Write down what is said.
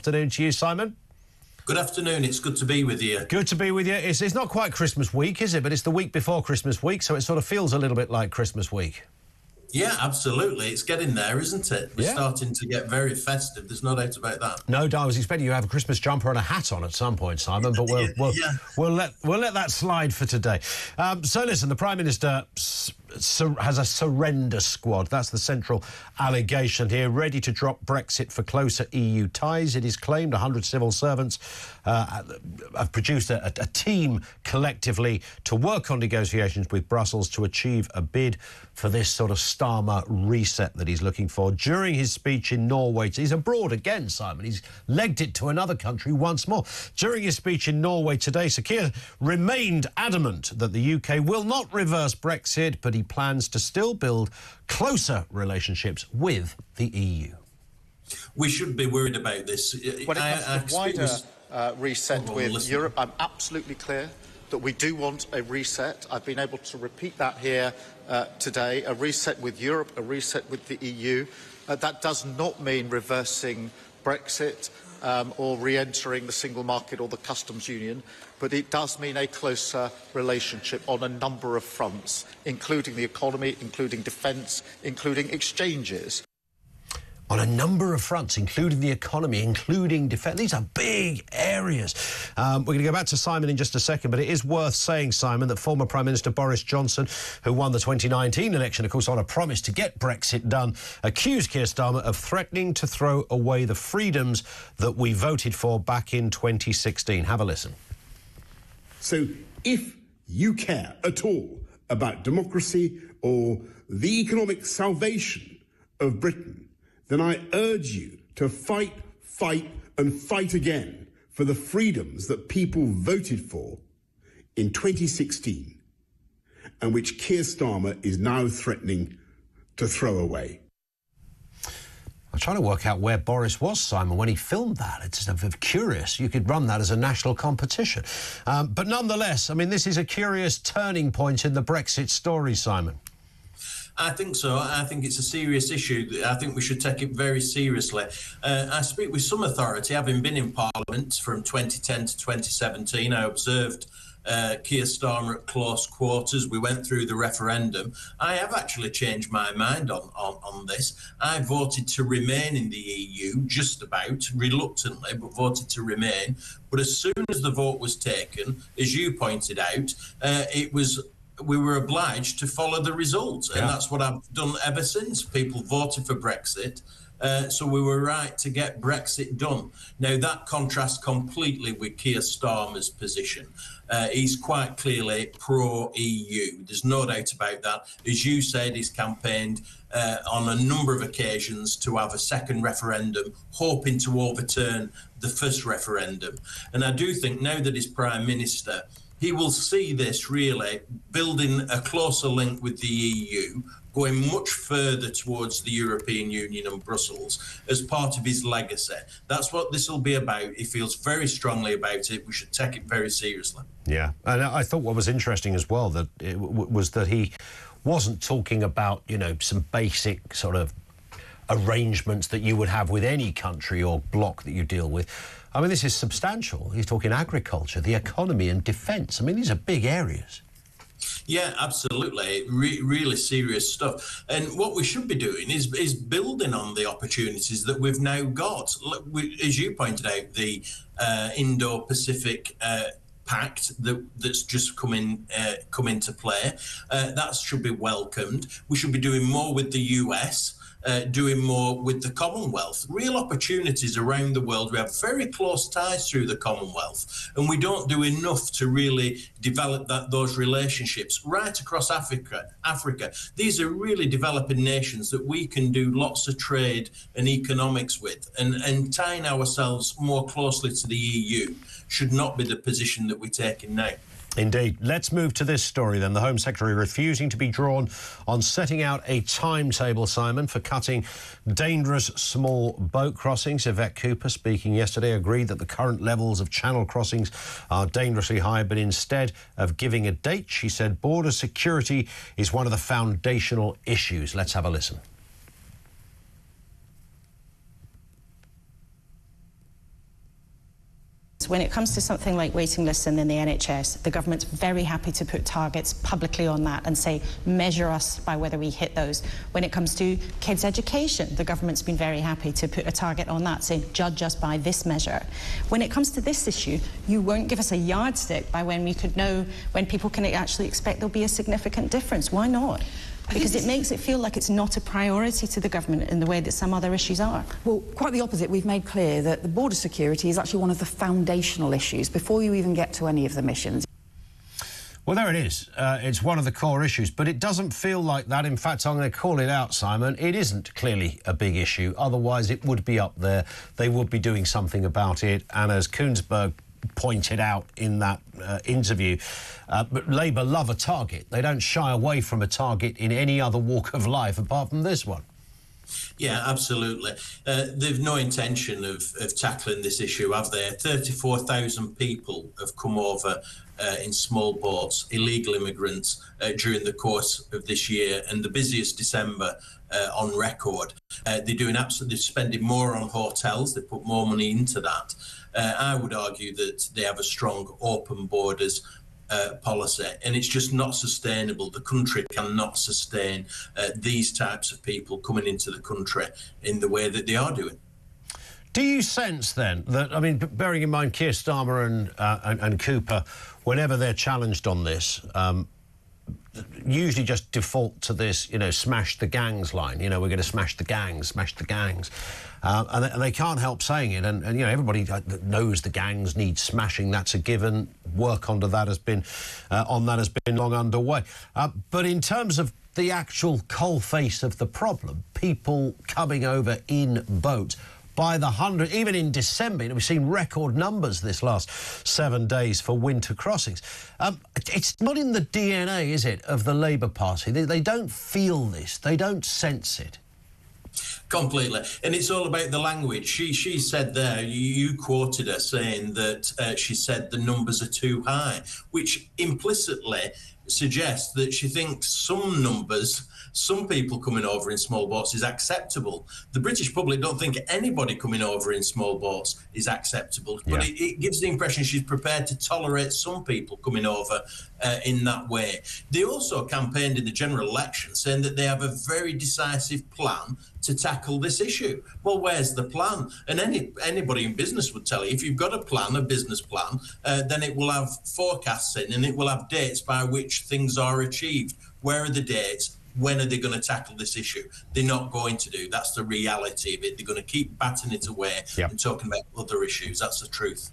afternoon to you, Simon. Good afternoon. It's good to be with you. Good to be with you. It's not quite Christmas week, is it? But it's the week before Christmas week, so it sort of feels a little bit like Christmas week. Yeah, absolutely. It's getting there, isn't it? We're starting to get very festive. There's no doubt about that. No doubt. I was expecting you to have a Christmas jumper and a hat on at some point, Simon, but we'll let that slide for today. So listen, the Prime Minister has a surrender squad. That's the central allegation here, ready to drop Brexit for closer EU ties. It is claimed 100 civil servants have produced a team collectively to work on negotiations with Brussels to achieve a bid for this sort of Starmer reset that he's looking for. During his speech in Norway, he's abroad again, Simon. He's legged it to another country once more. During his speech in Norway today, Sir Keir remained adamant that the UK will not reverse Brexit, but he plans to still build closer relationships with the EU. We should be worried about this. When it comes to the wider reset with Europe, I'm absolutely clear that we do want a reset. I've been able to repeat that here today. A reset with Europe, a reset with the EU. That does not mean reversing Brexit or re-entering the single market or the customs union, but it does mean a closer relationship on a number of fronts, including the economy, including defence, including exchanges. On a number of fronts, including the economy, including defence. These are big areas. We're going to go back to Simon in just a second, but it is worth saying, Simon, that former Prime Minister Boris Johnson, who won the 2019 election, of course, on a promise to get Brexit done, accused Keir Starmer of threatening to throw away the freedoms that we voted for back in 2016. Have a listen. So if you care at all about democracy or the economic salvation of Britain, then I urge you to fight, and fight again for the freedoms that people voted for in 2016 and which Keir Starmer is now threatening to throw away. I'm trying to work out where Boris was, Simon, when he filmed that. It's curious. You could run that as a national competition. But nonetheless, I mean, this is a curious turning point in the Brexit story, Simon. I think so. I think it's a serious issue. I think we should take it very seriously. I speak with some authority, having been in Parliament from 2010 to 2017. I observed Keir Starmer at close quarters. We went through the referendum. I have actually changed my mind on this. I voted to remain in the EU, just about, reluctantly, but voted to remain. But as soon as the vote was taken, as you pointed out, we were obliged to follow the results, and that's what I've done ever since. People voted for Brexit, so we were right to get Brexit done. Now, that contrasts completely with Keir Starmer's position. He's quite clearly pro-EU. There's no doubt about that. As you said, he's campaigned on a number of occasions to have a second referendum, hoping to overturn the first referendum. And I do think now that he's Prime Minister, he will see this really building a closer link with the EU, going much further towards the European Union and Brussels as part of his legacy. That's what this will be about. He feels very strongly about it. We should take it very seriously. Yeah, and I thought what was interesting as well was that he wasn't talking about, you know, some basic sort of arrangements that you would have with any country or bloc that you deal with. I mean, this is substantial. He's talking agriculture, the economy and defence. I mean, these are big areas. Yeah, absolutely. Really serious stuff. And what we should be doing is building on the opportunities that we've now got. As you pointed out, the Indo-Pacific Pact that's just come into play. That should be welcomed. We should be doing more with the US. Doing more with the Commonwealth. Real opportunities around the world. We have very close ties through the Commonwealth, and we don't do enough to really develop those relationships right across Africa. These are really developing nations that we can do lots of trade and economics with, and tying ourselves more closely to the EU should not be the position that we're taking now. Indeed. Let's move to this story then. The Home Secretary refusing to be drawn on setting out a timetable, Simon, for cutting dangerous small boat crossings. Yvette Cooper, speaking yesterday, agreed that the current levels of channel crossings are dangerously high, but instead of giving a date, she said border security is one of the foundational issues. Let's have a listen. When it comes to something like waiting lists and then the NHS, the government's very happy to put targets publicly on that and say, measure us by whether we hit those. When it comes to kids' education, the government's been very happy to put a target on that, saying, judge us by this measure. When it comes to this issue, you won't give us a yardstick by when we could know when people can actually expect there'll be a significant difference. Why not? Because it makes it feel like it's not a priority to the government in the way that some other issues are. Well, quite the opposite. We've made clear that the border security is actually one of the foundational issues before you even get to any of the missions. Well, there it is. It's one of the core issues, but it doesn't feel like that. In fact, I'm going to call it out, Simon. It isn't clearly a big issue. Otherwise, it would be up there. They would be doing something about it. And as Koonsberg pointed out in that interview, but Labour love a target. They don't shy away from a target in any other walk of life apart from this one. Yeah, absolutely. They've no intention of tackling this issue, have they? 34,000 people have come over in small boats, illegal immigrants, during the course of this year, and the busiest December on record. They're spending more on hotels. They put more money into that. I would argue that they have a strong open borders policy, and it's just not sustainable. The country cannot sustain these types of people coming into the country in the way that they are doing. Do you sense then that, I mean, bearing in mind Keir Starmer and Cooper, whenever they're challenged on this, usually just default to this, you know, smash the gangs line. You know, we're going to smash the gangs, smash the gangs. And they can't help saying it. And, you know, everybody knows the gangs need smashing. That's a given. Work on that has been long underway. But in terms of the actual coalface of the problem, people coming over in boats, by the hundred, even in December, you know, we've seen record numbers this last 7 days for winter crossings. It's not in the DNA, is it, of the Labour Party? They don't feel this. They don't sense it. Completely. And it's all about the language. She said there, you quoted her saying that she said the numbers are too high, which implicitly suggests that she thinks some numbers, some people coming over in small boats is acceptable. The British public don't think anybody coming over in small boats is acceptable. Yeah. But it gives the impression she's prepared to tolerate some people coming over in that way. They also campaigned in the general election saying that they have a very decisive plan to tackle this issue. Well, where's the plan? And anybody in business would tell you, if you've got a plan, a business plan, then it will have forecasts in and it will have dates by which things are achieved. Where are the dates? When are they going to tackle this issue? They're not going to do. That's the reality of it. They're going to keep batting it away and talking about other issues. That's the truth.